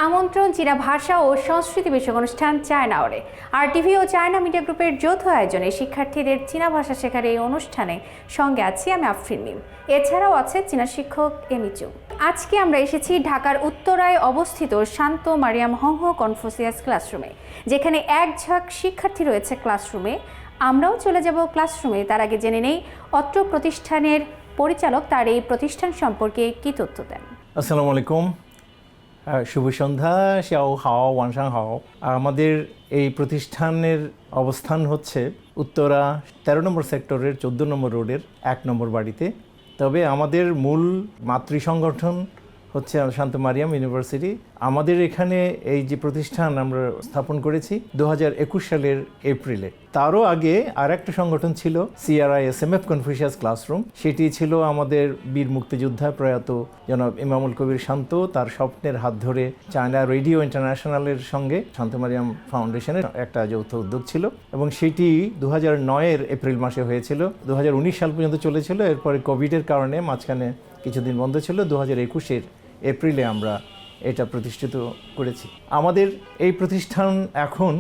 আমন্ত্রণ চীনা ভাষা ও সংস্কৃতি বিষয়ক অনুষ্ঠান চায়না আওয়ারে। আর টিভি ও চায়না মিডিয়া গ্রুপের যৌথ আয়োজনে শিক্ষার্থীদের চীনা ভাষা শেখার এই অনুষ্ঠানে সঙ্গে আছি আমি আফরিন মিম। এছাড়াও আছে চীনা শিক্ষক এমি চু। আজকে আমরা এসেছি ঢাকার উত্তরায় অবস্থিত শান্ত মারিয়াম হংহো কনফুসিয়াস ক্লাসরুমে, যেখানে এক ঝাঁক শিক্ষার্থী রয়েছে ক্লাসরুমে। আমরাও চলে যাব ক্লাসরুমে। তার আগে জেনে নেই অত্র প্রতিষ্ঠানের পরিচালক তার এই প্রতিষ্ঠান সম্পর্কে কী তথ্য দেন। আসসালামু আলাইকুম, শুভ সন্ধ্যা, শাও হাও ওয়ানসাং হাও। আমাদের এই প্রতিষ্ঠানের অবস্থান হচ্ছে উত্তরা 13 নম্বর সেক্টরের 14 নম্বর রোডের 1 নম্বর বাড়িতে। তবে আমাদের মূল মাতৃ সংগঠন হচ্ছে শান্ত মারিয়াম ইউনিভার্সিটি। আমাদের এখানে এই যে প্রতিষ্ঠান আমরা স্থাপন করেছি 2021 সালের এপ্রিলে। তারও আগে আর একটা সংগঠন ছিল CRISMF কনফুসিয়াস ক্লাসরুম। সেটি ছিল আমাদের বীর মুক্তিযোদ্ধা প্রয়াত জনাব ইমামুল কবির শান্ত, তার স্বপ্নের হাত ধরে চায়না রেডিও ইন্টারন্যাশনালের সঙ্গে শান্ত মারিয়াম ফাউন্ডেশনের একটা যৌথ উদ্যোগ ছিল, এবং সেটি 2009-এর এপ্রিল মাসে হয়েছিল। 2019 সাল পর্যন্ত চলেছিল। এরপরে কোভিডের কারণে মাঝখানে কিছুদিন বন্ধ ছিল। 2021-এর এপ্রিলে আমরা এটা প্রতিষ্ঠিত করেছি। আমাদের এই প্রতিষ্ঠান এখন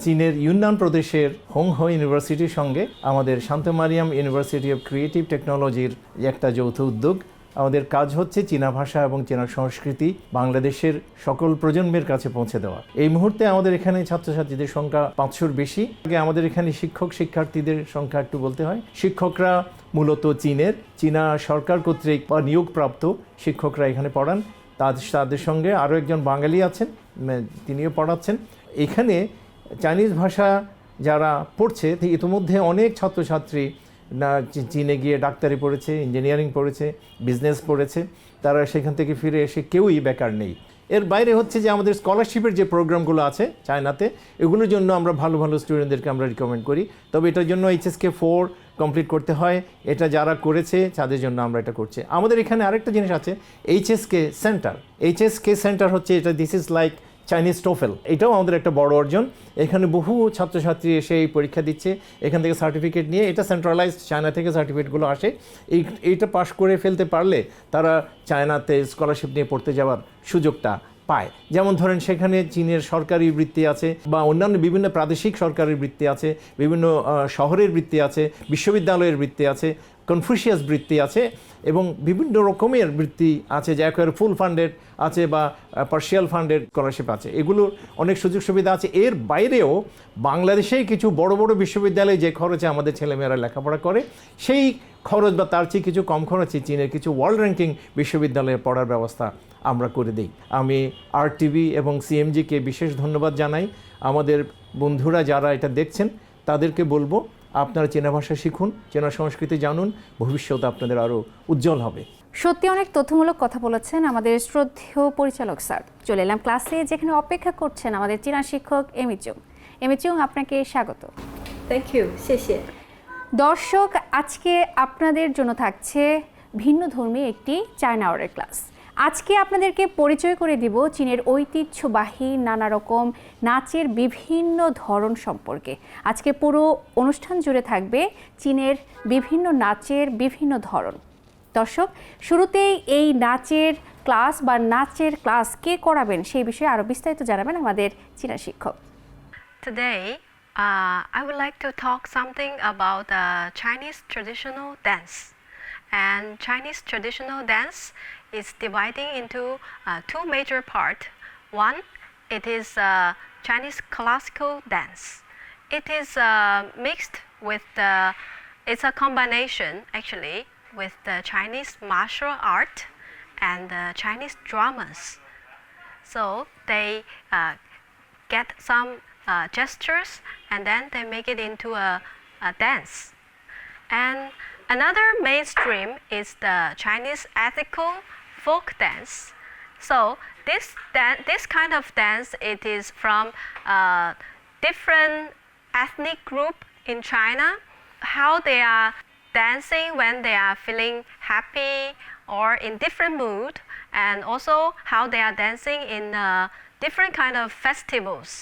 চীনের ইউনান প্রদেশের হোংহো ইউনিভার্সিটির সঙ্গে আমাদের শান্ত মারিয়াম ইউনিভার্সিটি অফ ক্রিয়েটিভ টেকনোলজির একটা যৌথ উদ্যোগ। আমাদের কাজ হচ্ছে চীনা ভাষা এবং চীনা সংস্কৃতি বাংলাদেশের সকল প্রজন্মের কাছে পৌঁছে দেওয়া। এই মুহূর্তে আমাদের এখানে ছাত্রছাত্রীদের সংখ্যা 500-র বেশি। আমাদের এখানে শিক্ষার্থীদের সংখ্যা একটু বলতে হয়। শিক্ষকরা মূলত চীনা সরকার কর্তৃক বা নিয়োগপ্রাপ্ত শিক্ষকরা এখানে পড়ান। তাদের সঙ্গে আরও একজন বাঙালি আছেন, তিনিও পড়াচ্ছেন। এখানে চাইনিজ ভাষা যারা পড়ছে ইতিমধ্যে অনেক ছাত্রছাত্রী চীনে গিয়ে ডাক্তারি পড়েছে, ইঞ্জিনিয়ারিং পড়েছে, বিজনেস পড়েছে। তারা সেখান থেকে ফিরে এসে কেউই বেকার নেই। এর বাইরে হচ্ছে যে আমাদের স্কলারশিপের যে প্রোগ্রামগুলো আছে চায়নাতে, এগুলোর জন্য আমরা ভালো স্টুডেন্টদেরকে আমরা রিকমেন্ড করি। তবে এটার জন্য HSK 4 কমপ্লিট করতে হয়। এটা যারা করেছে তাদের জন্য আমরা এটা করছি। আমাদের এখানে আরেকটা জিনিস আছে, HSK সেন্টার হচ্ছে এটা, this is like Chinese TOEFL. এটাও আমাদের একটা বড় অর্জন। এখানে বহু ছাত্রছাত্রী এসে এই পরীক্ষা দিচ্ছে, এখান থেকে সার্টিফিকেট নিয়ে। এটা সেন্ট্রালাইজড চায়না থেকে সার্টিফিকেটগুলো আসে। এইটা পাশ করে ফেলতে পারলে তারা চায়নাতে স্কলারশিপ নিয়ে পড়তে যাওয়ার সুযোগটা পায়। যেমন ধরেন সেখানে চীনের সরকারি বৃত্তি আছে, বা অন্যান্য বিভিন্ন প্রাদেশিক সরকারি বৃত্তি আছে, বিভিন্ন শহরের বৃত্তি আছে, বিশ্ববিদ্যালয়ের বৃত্তি আছে, কনফুসিয়াস বৃত্তি আছে, এবং বিভিন্ন রকমের বৃত্তি আছে, যা একেবারে ফুল ফান্ডেড আছে বা পার্শিয়াল ফান্ডেড স্কলারশিপ আছে। এগুলোর অনেক সুযোগ সুবিধা আছে। এর বাইরেও বাংলাদেশেই কিছু বড় বড় বিশ্ববিদ্যালয়ে যে খরচে আমাদের ছেলেমেয়েরা লেখাপড়া করে, সেই খরচ বা তার চেয়ে কিছু কম খরচে চীনের কিছু ওয়ার্ল্ড র্যাঙ্কিং বিশ্ববিদ্যালয়ে পড়ার ব্যবস্থা আমরা করে দিই। আমি RTV এবং CMG-কে বিশেষ ধন্যবাদ জানাই। আমাদের বন্ধুরা যারা এটা দেখছেন তাদেরকে বলবো, আপনারা চীনা ভাষা শিখুন, চীনা সংস্কৃতি জানুন, ভবিষ্যৎ আপনাদের আরও উজ্জ্বল হবে। সত্যি অনেক তথ্যমূলক কথা বলেছেন আমাদের শ্রদ্ধেয় পরিচালক স্যার। চলে এলাম ক্লাসে, যেখানে অপেক্ষা করছেন আমাদের চীনা শিক্ষক এমি চুং। আপনাকে স্বাগত। থ্যাংক ইউ, শেষে। দর্শক, আজকে আপনাদের জন্য থাকছে ভিন্ন ধর্মী একটি চায়না আওয়ারের ক্লাস। আজকে আপনাদেরকে পরিচয় করে দিব চীনের ঐতিহ্যবাহী নানা রকম নাচের বিভিন্ন ধরন সম্পর্কে। আজকে পুরো অনুষ্ঠান জুড়ে থাকবে চীনের বিভিন্ন নাচের বিভিন্ন ধরন। দর্শক, শুরুতেই এই নাচের ক্লাস কে করাবেন সেই বিষয়ে আরও বিস্তারিত জানাবেন আমাদের চীনা শিক্ষক। Today, I would like to talk something about Chinese traditional dance. And Chinese traditional dance is dividing into two major parts. One, it is Chinese classical dance. It is mixed with it's a combination actually with the Chinese martial art and the Chinese dramas. So they get some gestures and then they make it into a dance. And another mainstream is the Chinese ethical folk dance. So this kind of dance, it is from different ethnic group in China, how they are dancing when they are feeling happy or in different mood, and also how they are dancing in different kind of festivals.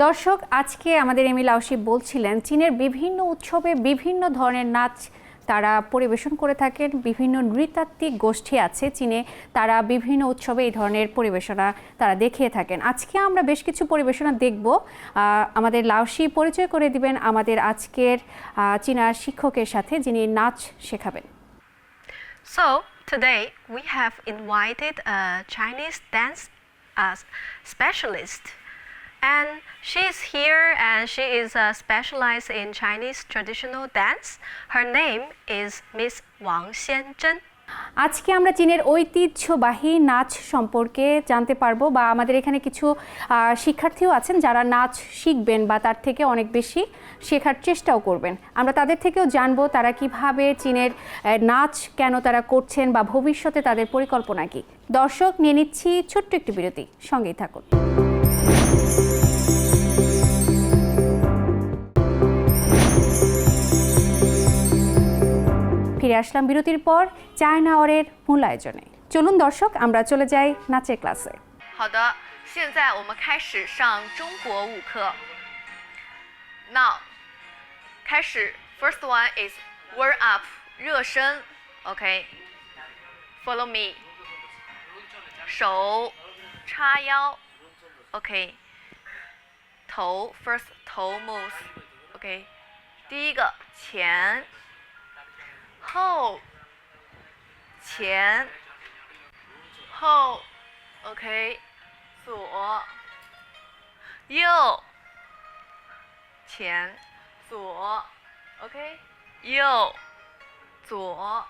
দর্শক, আজকে আমাদের এমি লাউসি বলছিলেন চীনের বিভিন্ন উৎসবে বিভিন্ন ধরনের নাচ তারা পরিবেশন করে থাকেন। বিভিন্ন নৃতাত্ত্বিক গোষ্ঠী আছে চীনে, তারা বিভিন্ন উৎসবে এই ধরনের পরিবেশনা তারা দেখিয়ে থাকেন। আজকে আমরা বেশ কিছু পরিবেশনা দেখব। আমাদের লাউসি পরিচয় করে দিবেন আমাদের আজকের চীনা শিক্ষকের সাথে, যিনি নাচ শেখাবেন। So today we have invited a Chinese dance specialist, and she is here and she is specialized in Chinese traditional dance. Her name is Miss Wang Xianzhen. আজকে আমরা চীনের ঐতিহ্যবাহী নাচ সম্পর্কে জানতে পারবো, বা আমাদের এখানে কিছু শিক্ষার্থীও আছেন যারা নাচ শিখবেন বা তার থেকে অনেক বেশি শেখার চেষ্টাও করবেন। আমরা তাদের থেকেও জানবো তারা কিভাবে চীনের নাচ কেন তারা করছেন বা ভবিষ্যতে তাদের পরিকল্পনা কি। দর্শক, নিয়ে নিচ্ছি ছোট্ট একটি বিরতি, সঙ্গেই থাকুন। ফিরে আসলাম বিরতির পর চায়না আওয়ারের মূল আয়োজনে। চলুন দর্শক, আমরা চলে যাই নাচের ক্লাসে।好的，现在我们开始上中国舞课。Now，开始。First one is warm up， 热身。OK，follow me。手叉腰。OK，头 first 头 moves。OK，第一个前。后，前，后 ，OK，左，右，前，左 ，OK，右，左，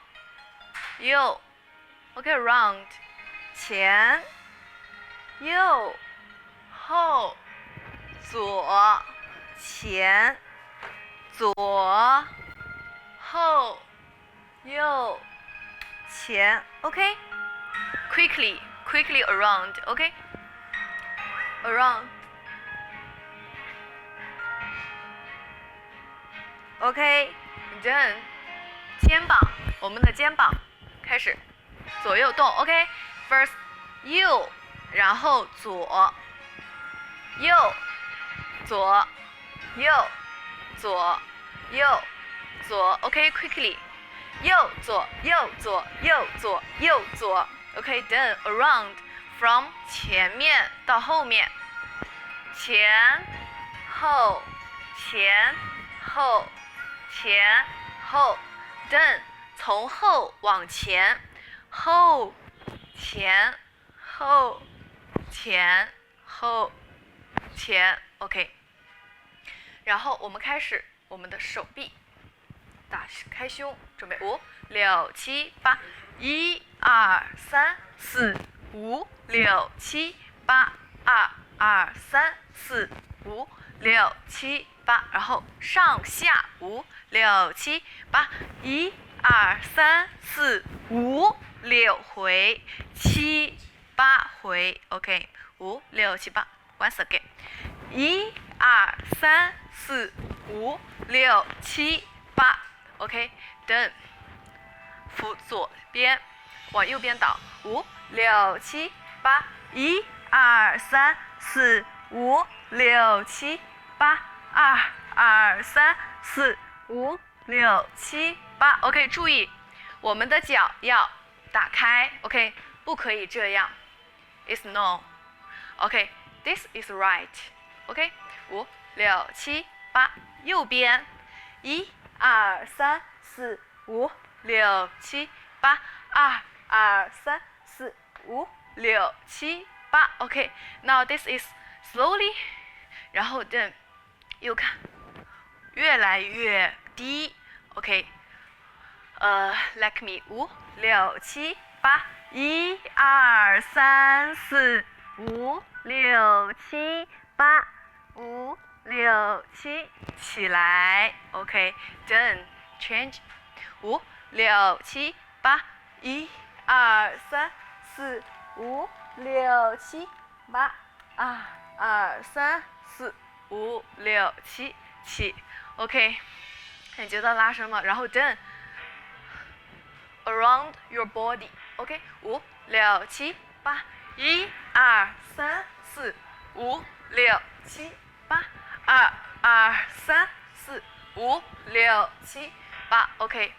右 ，OK，round， 前，右，后，左，前，左，后。右，前 ，OK，quickly around， OK，around， OK，then 肩膀，我们的肩膀开始左右动 ，OK，first 右，然后左，右，左，右，左，右，左 ，OK，quickly。右左右左右左右左 ，OK，then around from 前面到后面，前后前后前后 ，then 从后往前，后前后前后前 ，OK， 然后我们开始我们的手臂。打开胸，准备5、6、7、8，1、2、3、4、5、6、7、8，2、2、3、4、5、6、7、8，然后上下5、6、7、8，1、2、3、4、5、6回，7、8回 ，OK，5、6、7、8 ，once again， 1、2、3、4、5、6、7、8。OK，then 扶左边，往右边倒，5、6、7、8，1、2、3、4、5、6、7、8，2、2、3、4、5、6、7、8。OK， 注意，我们的脚要打开 ，OK， 不可以这样 ，is no。OK，this is right。OK，5、6、7、8，右边，1、2、3、4、5、6、7、8，2、2、3、4、5、6、7、8。OK，now this is slowly， 然后then 右看，越来越低。OK，like me， 5、6、7、8，1、2、3、4、5、6、7、8，5、6、7，起来 ，OK，then change， 5、6、7、8，1、2、3、4、5、6、7、8，2、2、3、4、5、6、7，起 ，OK， 感觉到拉伸吗？然后 then around your body，OK， 5、6、7、8， 1、2、3、4、5、6、7、8。2、2、3、4、5、6、7、8 ，OK，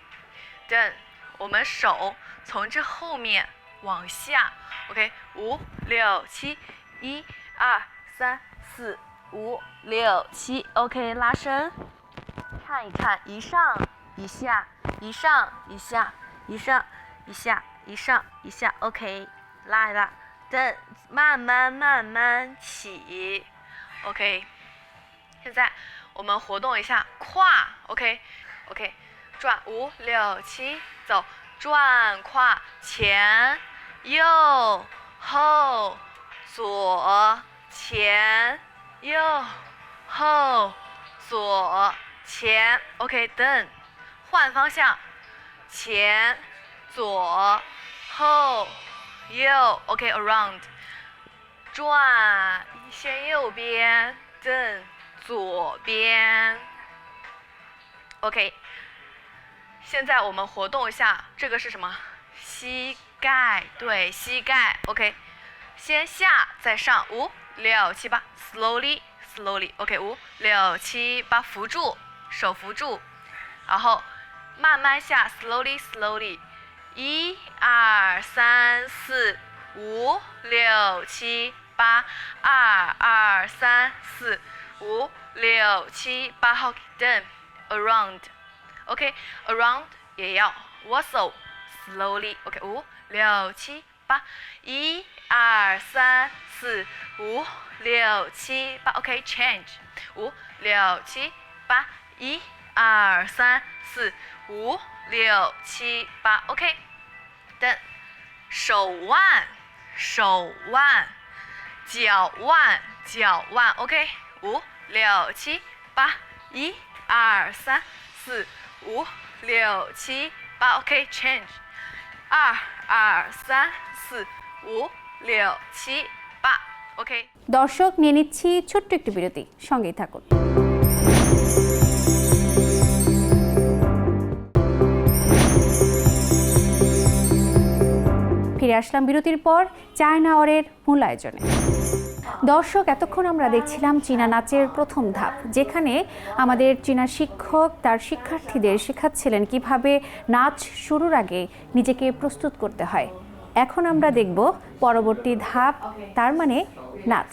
，done。我们手从这后面往下 ，OK， 5、6、7， 1、2、3、4、5、6、7 ，OK， 拉伸，看一看，一上一下，一上一下，一上一下，一上一下 ，OK， 拉一拉，等慢慢起 ，OK。现在我们活动一下胯 ，OK， 转5、6、7，走，转胯，前、右、后、左、前、右、后、左、前 ，OK， 等，换方向，前、左、后、右 ，OK around， 转，先右边，等左边 ，OK。现在我们活动一下，这个是什么？膝盖，对，膝盖 ，OK。先下再上，5、6、7、8 ，slowly，OK， 5、6、7、8，扶住，手扶住，然后慢慢下 ，slowly， 1、2、3、4、5、6、7、8， 2、2、3、4、5、6、7、8，好 ，done around。OK， around 也要 whistle slowly。OK， 5、6、7、8， 1、2、3、4、5、6、7、8。OK， change 5、6、7、8， 1、2、3、4、5、6、7、8。OK， 等手腕，脚腕。OK， 5、6、7、8， 1、2、3、4、5、6、7、8 ，OK change， 2、2、3、4、5、6、7、8 ，OK。দর্শক নিয়ে নিচ্ছি ছোট্ট একটি বিরতি, সঙ্গেই থাকুন। ফিরে আসলাম বিরতির পর চায়না আওয়ারের মূল আয়োজনে। দর্শক, এতক্ষণ আমরা দেখছিলাম চীনা নাচের প্রথম ধাপ, যেখানে আমাদের চীনা শিক্ষক তার শিক্ষার্থীদের শেখাচ্ছিলেন কিভাবে নাচ শুরুর আগে নিজেকে প্রস্তুত করতে হয়। এখন আমরা দেখব পরবর্তী ধাপ, তার মানে নাচ।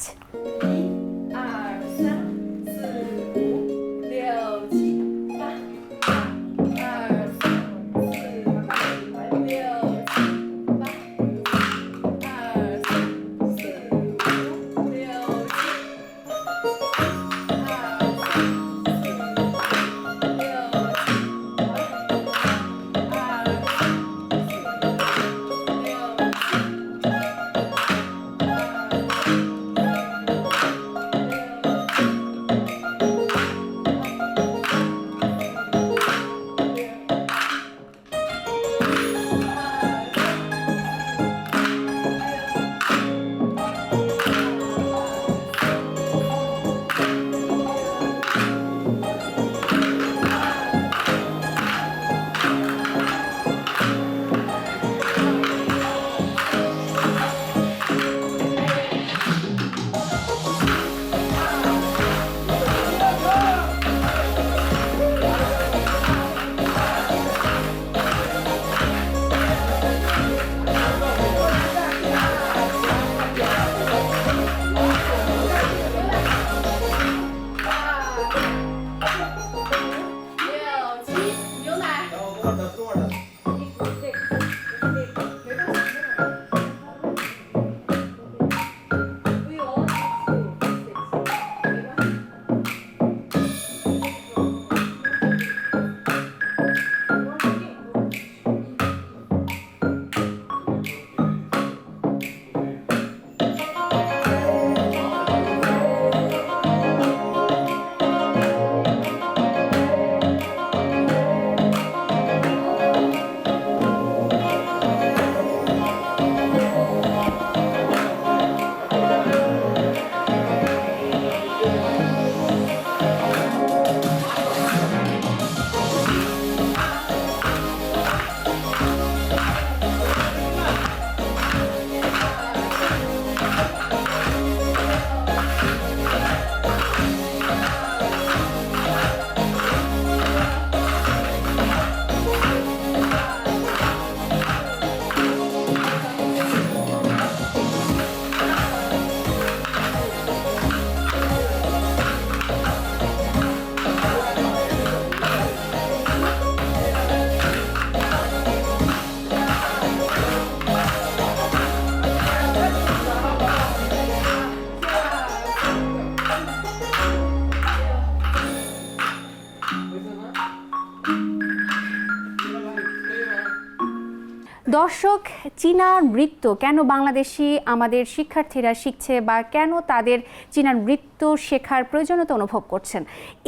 দর্শক, চীনা নৃত্য কেন বাংলাদেশি আমাদের শিক্ষার্থীরা শিখছে বা কেন তাদের চীনা নৃত্য শেখার প্রয়োজনীয়তা অনুভব করছেন,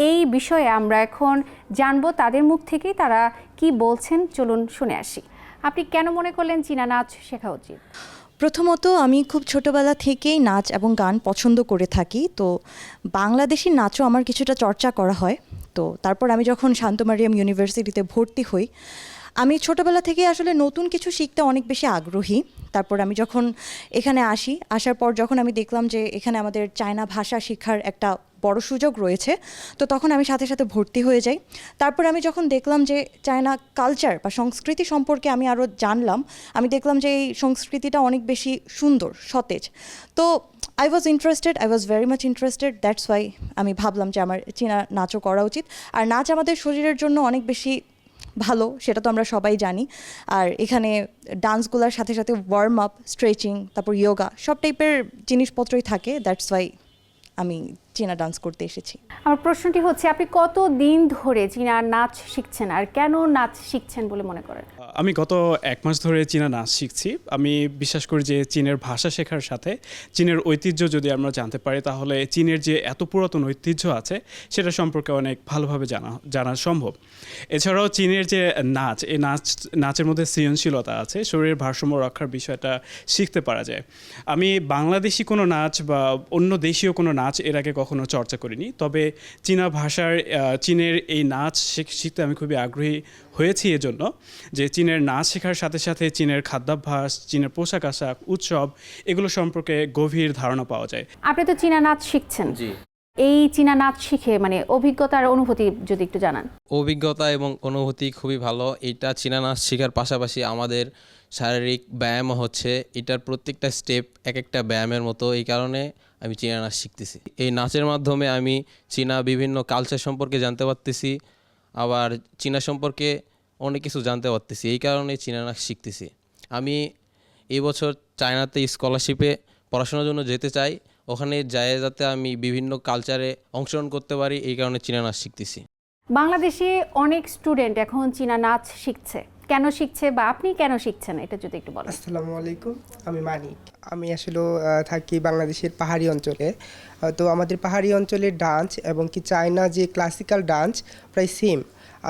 এই বিষয়ে আমরা এখন জানবো তাদের মুখ থেকেই তারা কি বলছেন। চলুন শুনে আসি। আপনি কেন মনে করলেন চীনা নাচ শেখা উচিত? প্রথমত আমি খুব ছোটোবেলা থেকেই নাচ এবং গান পছন্দ করে থাকি, তো বাংলাদেশি নাচও আমার কিছুটা চর্চা করা হয়। তো তারপর আমি যখন শান্ত মারিয়াম ইউনিভার্সিটিতে ভর্তি হই, আমি ছোটোবেলা থেকে আসলে নতুন কিছু শিখতে অনেক বেশি আগ্রহী। তারপর আমি যখন এখানে আসার পর যখন আমি দেখলাম যে এখানে আমাদের চায়না ভাষা শেখার একটা বড় সুযোগ রয়েছে, তো তখন আমি সাথে সাথে ভর্তি হয়ে যাই। তারপর আমি যখন দেখলাম যে চায়না কালচার বা সংস্কৃতি সম্পর্কে আমি আরও জানলাম, আমি দেখলাম যে এই সংস্কৃতিটা অনেক বেশি সুন্দর, সতেজ। তো I was very much interested, that's why আমি ভাবলাম যে আমার চীনা নাচও করা উচিত। আর নাচ আমাদের শরীরের জন্য অনেক বেশি ভালো, সেটা তো আমরা সবাই জানি। আর এখানে ডান্সগুলোর সাথে সাথে ওয়ার্ম আপ, স্ট্রেচিং, তারপর ইয়োগা সব টাইপের জিনিসপত্রই থাকে, দ্যাটস ওয়াই আমি চীনা ডান্স করতে এসেছি। আমার প্রশ্নটি হচ্ছে, আপনি কত দিন ধরে চীনা নাচ শিখছেন আর কেন নাচ শিখছেন বলে মনে করেন? আমি গত 1 মাস ধরে চীনা নাচ শিখছি। আমি বিশ্বাস করি যে চীনের ভাষা শেখার সাথে চীনের ঐতিহ্য যদি আমরা জানতে পারি, তাহলে চীনের যে এত পুরাতন ঐতিহ্য আছে সেটা সম্পর্কে অনেক ভালোভাবে জানা সম্ভব। এছাড়াও চীনের যে নাচ, এই নাচের মধ্যে সৃজনশীলতা আছে, শরীরের ভারসাম্য রক্ষার বিষয়টা শিখতে পারা যায়। আমি বাংলাদেশি কোনো নাচ বা অন্য দেশীয় কোনো নাচ এর আগে কখনো চর্চা করিনি, তবে চীনা ভাষার চীনের এই নাচ শিখতে আমি খুবই আগ্রহী হয়েছি এজন্য যে চীনের নাচ শেখার সাথে সাথে চীনের খাদ্যাভ্যাস, চীনের পোশাক আশাক, উৎসব, এগুলো সম্পর্কে গভীর ধারণা পাওয়া যায়। আপনি তো চীনা নাচ শিখছেন, এই চীনা নাচ শিখে মানে অভিজ্ঞতার অনুভূতি যদি একটু জানান। অভিজ্ঞতা এবং অনুভূতি খুবই ভালো। এটা চীনা নাচ শেখার পাশাপাশি আমাদের শারীরিক ব্যায়ামও হচ্ছে। এটার প্রত্যেকটা স্টেপ এক একটা ব্যায়ামের মতো, এই কারণে আমি চীনা নাচ শিখতেছি। এই নাচের মাধ্যমে আমি চীনা বিভিন্ন কালচার সম্পর্কে জানতে পারতেছি, আবার চীনা সম্পর্কে অনেক কিছু জানতে পারতেছি, এই কারণে চীনা নাচ শিখতেছি। আমি এবছর চায়নাতে স্কলারশিপে পড়াশোনার জন্য যেতে চাই, ওখানে যায় যাতে আমি বিভিন্ন কালচারে অংশগ্রহণ করতে পারি, এই কারণে চীনা নাচ শিখতেছি। বাংলাদেশে অনেক স্টুডেন্ট এখন চীনা নাচ শিখছে, কেন শিখছে বা আপনি কেন শিখছেন এটা যদি একটু বলেন। আসসালামু আলাইকুম, আমি মানিক। আমি আসলে থাকি বাংলাদেশের পাহাড়ি অঞ্চলে। তো আমাদের পাহাড়ি অঞ্চলের ডান্স এবং কি চায়না যে ক্লাসিক্যাল ডান্স প্রায় সেম।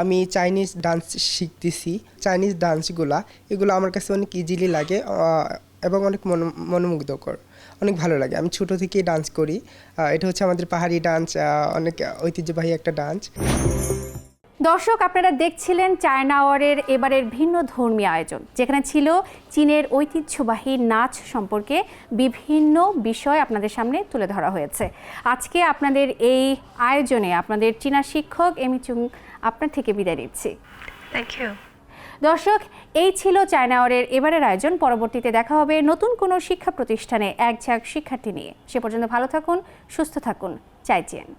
আমি চাইনিজ ডান্স শিখতেছি। চাইনিজ ডান্সগুলো এগুলো আমার কাছে অনেক ইজিলি লাগে এবং অনেক মনোমুগ্ধকর, অনেক ভালো লাগে। আমি ছোটো থেকেই ডান্স করি। এটা হচ্ছে আমাদের পাহাড়ি ডান্স, অনেক ঐতিহ্যবাহী একটা ডান্স। দর্শক, আপনারা দেখছিলেন চায়না আওয়ারের এবারের ভিন্ন ধর্মীয় আয়োজন, যেখানে ছিল চীনের ঐতিহ্যবাহী নাচ সম্পর্কে বিভিন্ন বিষয় আপনাদের সামনে তুলে ধরা হয়েছে। আজকে আপনাদের এই আয়োজনে আপনাদের চীনা শিক্ষক এমি চুং আপনার থেকে বিদায় নিচ্ছি। Thank you. দর্শক, এই ছিল চায়না আওয়ারের এবারের আয়োজন। পরবর্তীতে দেখা হবে নতুন কোনো শিক্ষা প্রতিষ্ঠানে এক ঝাঁক শিক্ষার্থী নিয়ে। সে পর্যন্ত ভালো থাকুন, সুস্থ থাকুন, চাইচিয়েন।